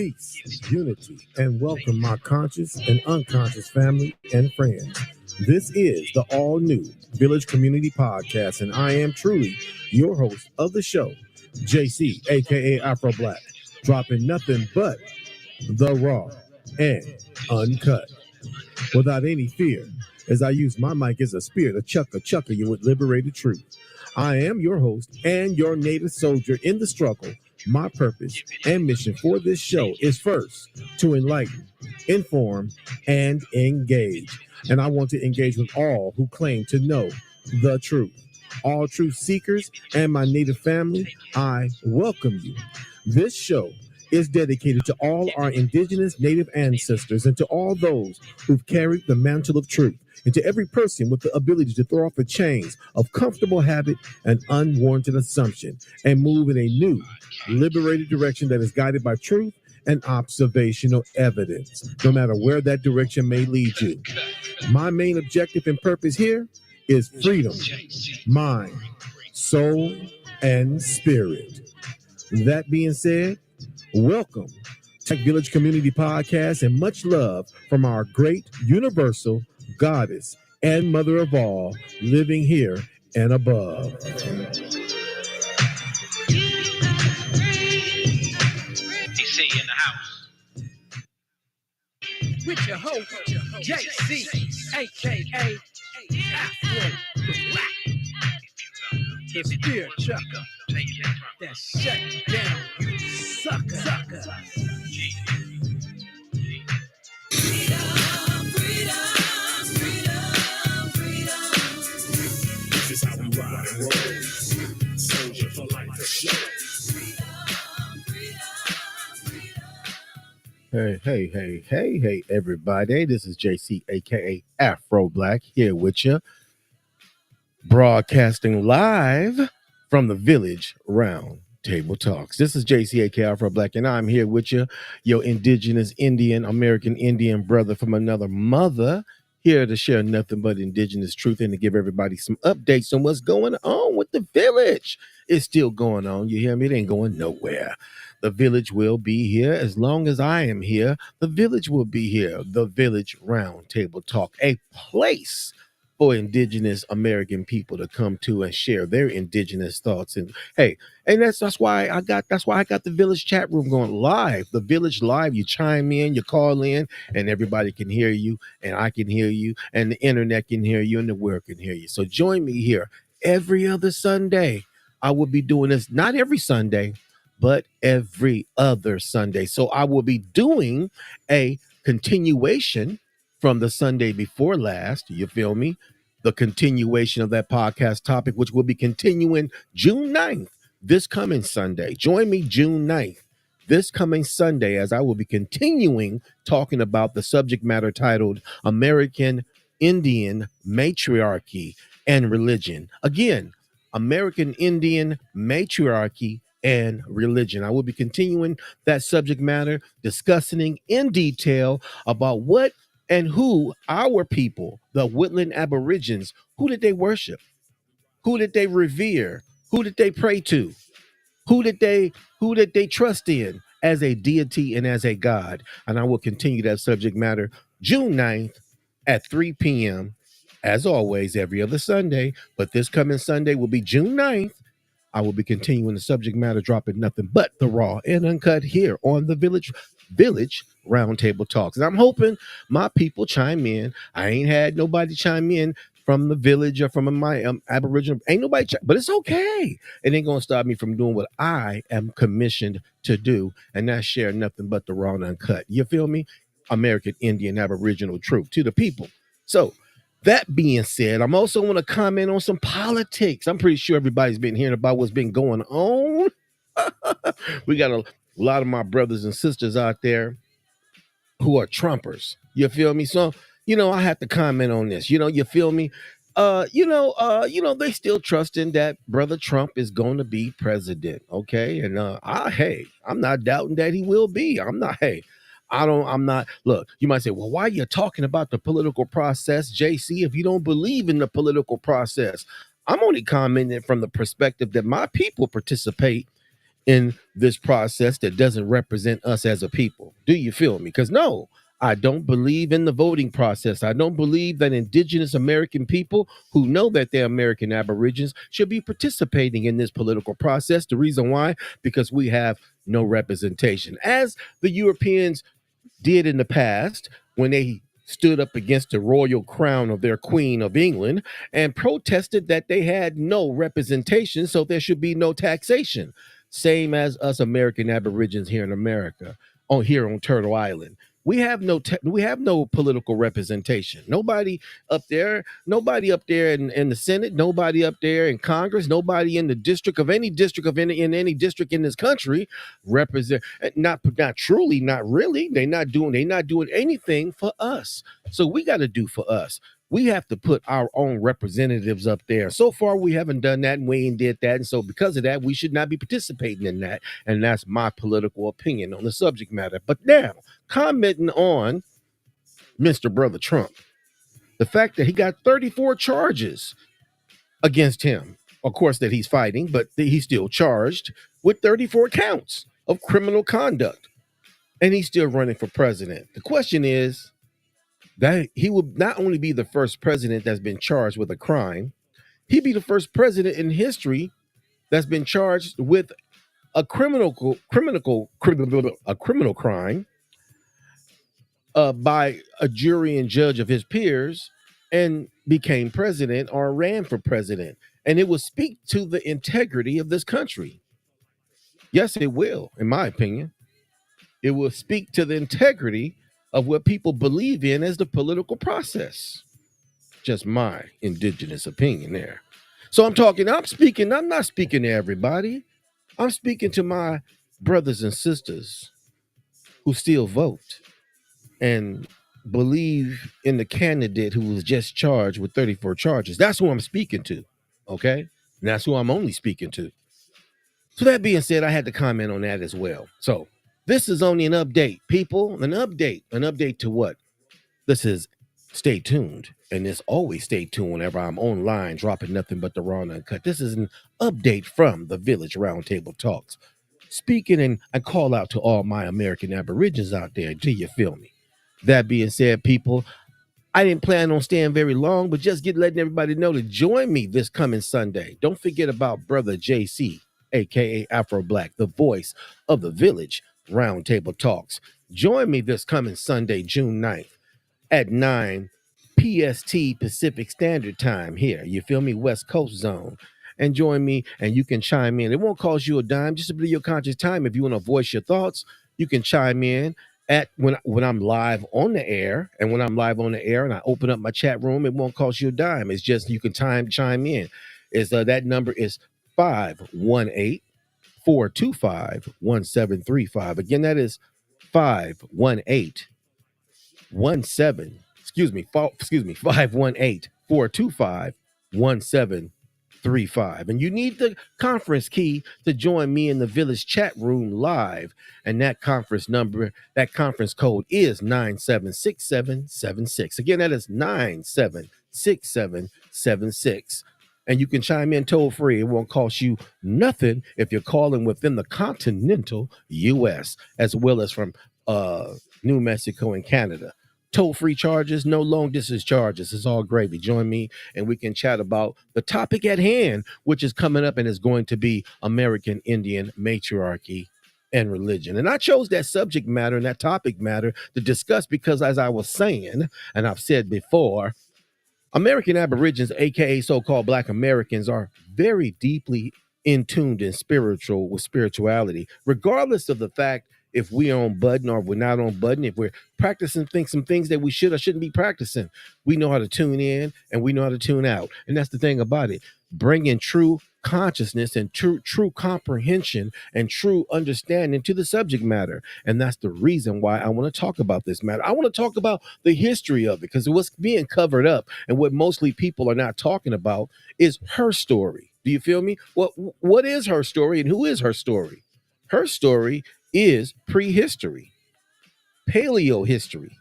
peace, unity, and welcome my conscious and unconscious family and friends. This is the all new Village Community Podcast, and I am truly your host of the show, Jaycee, a.k.a. Afro Black, dropping nothing but the raw and uncut without any fear, as I use my mic as a spear to chucker you with liberated truth. I am your host and your native soldier in the struggle. My purpose and mission for this show is first to enlighten, inform, and engage. And I want to engage with all who claim to know the truth. All truth seekers and my native family, I welcome you. This show is dedicated to all our indigenous native ancestors and to all those who've carried the mantle of truth, and to every person with the ability to throw off the chains of comfortable habit and unwarranted assumption and move in a new, liberated direction that is guided by truth and observational evidence, no matter where that direction may lead you. My main objective and purpose here is freedom, mind, soul, and spirit. That being said, welcome to Village Community Podcast, and much love from our great universal goddess and mother of all, living here and above. DC in the house. With your host, Jaycee, a.k.a. Afro. The spear chucker that shut down you sucker. This is how we ride and roll. Soldier for life for sure. Hey, everybody. This is Jaycee, a.k.a. Afro Black, here with you, broadcasting live from the Village Round Table Talks. This is Jaycee, a.k.a. Afro Black, and I'm here with you, your indigenous Indian, American Indian brother from another mother, here to share nothing but indigenous truth and to give everybody some updates on what's going on with the village. It's still going on. You hear me? It ain't going nowhere. The village will be here as long as I am here. The village will be here. The Village Round Table Talk, a place for indigenous American people to come to and share their indigenous thoughts. And hey, and that's why I got the village chat room going live. The village live, you chime in, you call in, and everybody can hear you, and I can hear you, and the internet can hear you, and the world can hear you. So join me here every other Sunday. I will be doing this not every Sunday, but every other Sunday. So I will be doing a continuation from the Sunday before last, you feel me? The continuation of that podcast topic, which will be continuing June 9th, this coming Sunday. Join me June 9th, this coming Sunday, as I will be continuing talking about the subject matter titled American Indian Matriarchy and Religion. Again, American Indian Matriarchy and Religion. I will be continuing that subject matter, discussing in detail about what and who our people, the Woodland Aborigines, who did they worship? Who did they revere? Who did they pray to? Who did they trust in as a deity and as a god? And I will continue that subject matter June 9th at 3 p.m. as always, every other Sunday. But this coming Sunday will be June 9th. I will be continuing the subject matter, dropping nothing but the raw and uncut here on the Village Roundtable Talks. And I'm hoping my people chime in. I ain't had nobody chime in from the village or from my Aboriginal. Ain't nobody, but it's okay. It ain't gonna stop me from doing what I am commissioned to do, and that's share nothing but the raw and uncut. You feel me? American Indian Aboriginal truth to the people. So that being said, I'm also want to comment on some politics. I'm pretty sure everybody's been hearing about what's been going on. We got a lot of my brothers and sisters out there who are Trumpers. You feel me? So, I have to comment on this. You feel me? They still trusting that brother Trump is going to be president. Okay. And I'm not doubting that he will be. I'm not. Look, you might say, well, why are you talking about the political process, Jaycee, if you don't believe in the political process? I'm only commenting from the perspective that my people participate in this process that doesn't represent us as a people. Do you feel me? Because no, I don't believe in the voting process. I don't believe that indigenous American people who know that they're American Aborigines should be participating in this political process. The reason why, because we have no representation. As the Europeans did in the past when they stood up against the royal crown of their Queen of England and protested that they had no representation, so there should be no taxation. Same as us American Aborigines here in America, on here on Turtle Island. We have no political representation. Nobody up there in the Senate, nobody up there in Congress, nobody in the district of any district in this country represent, not truly, not really. They not doing anything for us. So we got to do for us. We have to put our own representatives up there. So far we haven't done that, and we ain't did that, and so because of that we should not be participating in that. And that's my political opinion on the subject matter. But now, commenting on Mr. Brother Trump, the fact that he got 34 charges against him, of course, that he's fighting, but he's still charged with 34 counts of criminal conduct, and he's still running for president. The question is that he will not only be the first president that's been charged with a crime, he'd be the first president in history that's been charged with a criminal crime by a jury and judge of his peers, and became president or ran for president. And it will speak to the integrity of this country. Yes, it will, in my opinion. It will speak to the integrity of what people believe in as the political process. Just my indigenous opinion there. So I'm not speaking to everybody. I'm speaking to my brothers and sisters who still vote and believe in the candidate who was just charged with 34 charges. That's who I'm speaking to. Okay. And that's who I'm only speaking to. So that being said, I had to comment on that as well. So this is only an update, people. An update to what? This is stay tuned. And it's always stay tuned whenever I'm online dropping nothing but the raw and uncut. This is an update from the Village Roundtable Talks. Speaking, and I call out to all my American Aborigines out there. Do you feel me? That being said, people, I didn't plan on staying very long, but just letting everybody know to join me this coming Sunday. Don't forget about brother Jaycee, a.k.a. Afro Black, the voice of the Village Roundtable Talks. Join me this coming Sunday, June 9th at 9 PST Pacific Standard Time here. You feel me? West Coast Zone. And join me, and you can chime in. It won't cost you a dime, just to be your conscious time. If you want to voice your thoughts, you can chime in at when I'm live on the air. And when I'm live on the air and I open up my chat room, it won't cost you a dime. It's just you can chime in. Is that number is 518-425-1735. Again, that is 518 518-425-1735. And you need the conference key to join me in the Village chat room live. And that conference code is 976776. Again, that is 976776. And you can chime in toll free. It won't cost you nothing if you're calling within the continental US, as well as from New Mexico and Canada. Toll-free charges, no long distance charges. It's all gravy. Join me and we can chat about the topic at hand, which is coming up and is going to be American Indian matriarchy and religion. And I chose that subject matter and that topic matter to discuss because, as I was saying, and I've said before, American Aborigines, a.k.a. so-called Black Americans, are very deeply in tuned in spirituality, regardless of the fact if we're on button or we're not on button, if we're practicing some things that we should or shouldn't be practicing. We know how to tune in and we know how to tune out. And that's the thing about it. Bringing true consciousness and true comprehension and true understanding to the subject matter. And that's the reason why I want to talk about this matter. I want to talk about the history of it, because what's being covered up and what mostly people are not talking about is her story. Do you feel me? What is her story and who is her story? Her story is prehistory, paleo history.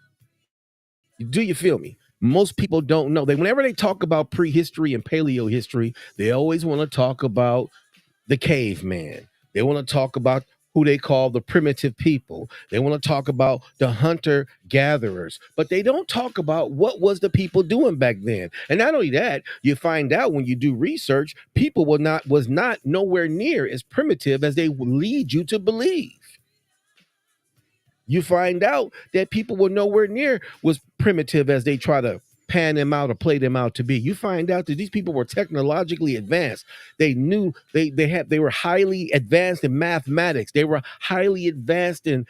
Do you feel me? Most people don't know. Whenever they talk about prehistory and paleo history, they always want to talk about the caveman. They want to talk about who they call the primitive people. They want to talk about the hunter gatherers, but they don't talk about what was the people doing back then. And not only that, you find out when you do research, people was not nowhere near as primitive as they would lead you to believe. You find out that people were nowhere near was primitive as they try to pan them out or play them out to be. You find out that these people were technologically advanced. They knew they were highly advanced in mathematics. They were highly advanced in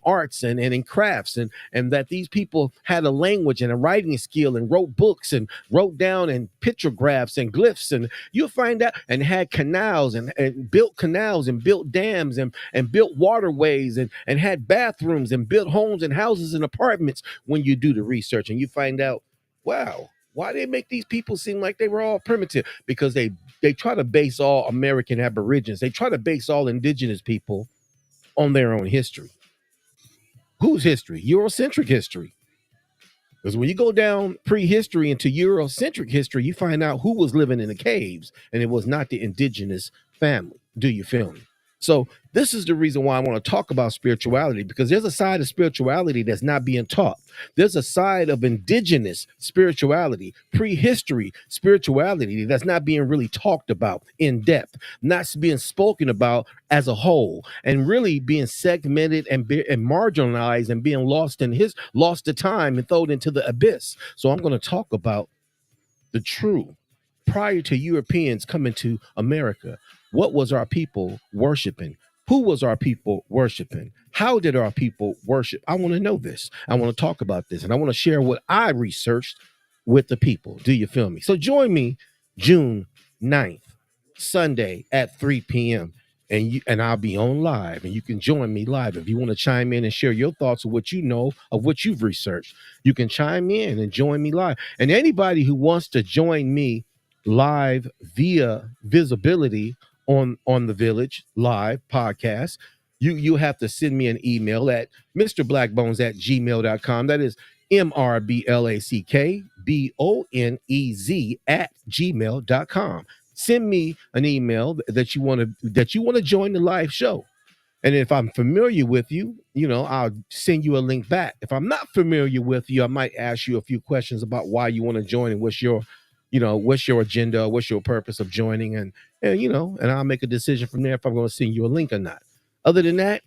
arts and in crafts, and that these people had a language and a writing skill and wrote books and wrote down and pictographs and glyphs, and you'll find out, and had canals and built canals and built dams and built waterways and had bathrooms and built homes and houses and apartments. When you do the research and you find out, wow, why they make these people seem like they were all primitive? Because they try to base all American Aborigines, they try to base all indigenous people on their own history. Whose history? Eurocentric history. Because when you go down prehistory into Eurocentric history, you find out who was living in the caves, and it was not the indigenous family. Do you feel me? So this is the reason why I want to talk about spirituality, because there's a side of spirituality that's not being taught. There's a side of indigenous spirituality, prehistory spirituality that's not being really talked about in depth, not being spoken about as a whole, and really being segmented and marginalized and being lost to time and thrown into the abyss. So I'm going to talk about the true, prior to Europeans coming to America, what was our people worshiping? Who was our people worshiping? How did our people worship? I want to know this. I want to talk about this, and I want to share what I researched with the people. Do you feel me? So join me June 9th, Sunday at 3 p.m. And I'll be on live, and you can join me live if you want to chime in and share your thoughts of what you know of what you've researched. You can chime in and join me live. And anybody who wants to join me live via visibility on the Village Live podcast, you have to send me an email at mrblackbones@gmail.com. That is MRBLACKBONEZ@gmail.com. Send me an email that you want to join the live show. And if I'm familiar with you, I'll send you a link back. If I'm not familiar with you, I might ask you a few questions about why you want to join and what's your agenda, what's your purpose of joining, and I'll make a decision from there if I'm going to send you a link or not. Other than that,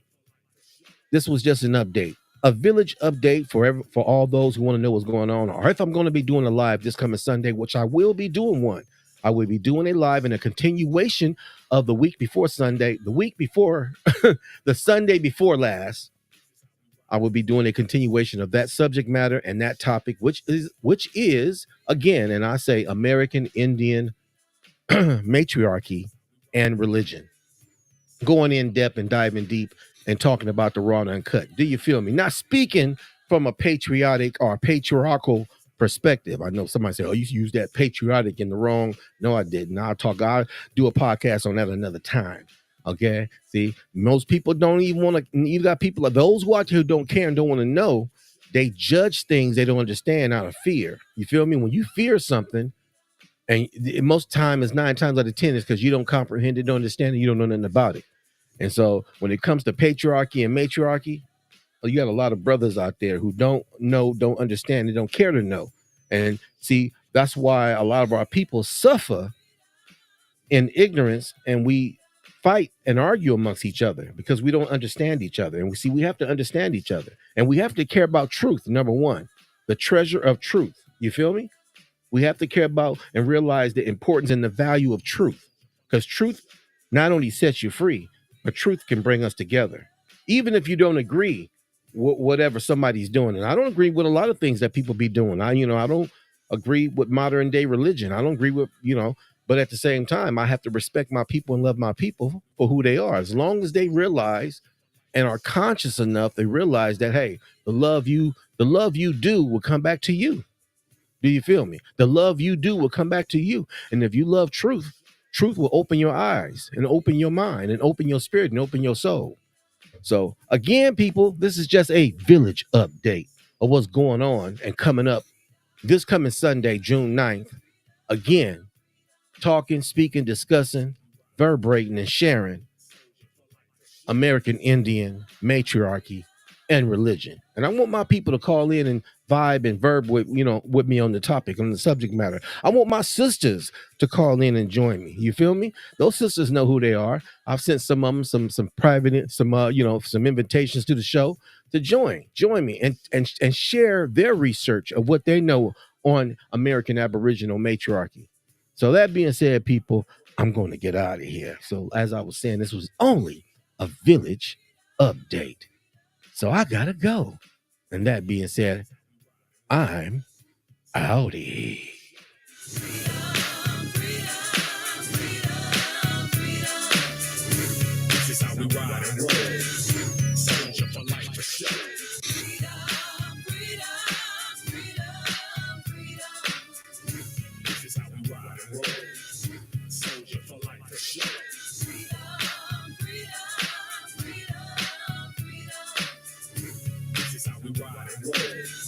this was just an update, a village update for all those who want to know what's going on. Or if I'm going to be doing a live this coming Sunday, which I will be doing one. I will be doing a live in a continuation of the week before Sunday, the week before, the Sunday before last. I will be doing a continuation of that subject matter and that topic, which is again, and I say American Indian matriarchy and religion, going in depth and diving deep and talking about the raw and uncut. Do you feel me? Not speaking from a patriotic or patriarchal perspective. I know somebody say, "Oh, you use that patriotic in the wrong." No, I didn't. I'll do a podcast on that another time. Okay. See, most people don't even want to. You got people, those who out here who don't care and don't want to know. They judge things they don't understand out of fear. You feel me? When you fear something, and most time is 9 times out of 10 is because you don't comprehend it, don't understand it, you don't know nothing about it. And so when it comes to patriarchy and matriarchy, you got a lot of brothers out there who don't know, don't understand, and don't care to know. And see, that's why a lot of our people suffer in ignorance, and we fight and argue amongst each other because we don't understand each other. And we have to understand each other, and we have to care about truth. Number one, the treasure of truth. You feel me? We have to care about and realize the importance and the value of truth, because truth not only sets you free, but truth can bring us together. Even if you don't agree with whatever somebody's doing. And I don't agree with a lot of things that people be doing. I don't agree with modern day religion. I don't agree with, but at the same time, I have to respect my people and love my people for who they are. As long as they realize and are conscious enough, they realize that, hey, the love you do will come back to you. Do you feel me? The love you do will come back to you. And if you love truth, truth will open your eyes and open your mind and open your spirit and open your soul. So again, people, this is just a village update of what's going on and coming up this coming Sunday, June 9th. Again, talking, speaking, discussing, vibrating, and sharing American Indian, matriarchy, and religion. And I want my people to call in and vibe and verb with with me on the topic, on the subject matter. I want my sisters to call in and join me. You feel me? Those sisters know who they are. I've sent some of them some private some invitations to the show to join me and share their research of what they know on American Aboriginal matriarchy. So that being said, people, I'm going to get out of here. So as I was saying, this was only a village update. So I gotta go. And that being said, I'm outie. This is how we ride and roll. Soldier for life for sure. This is how we ride and roll. Soldier for life for sure. This is how we ride and roll.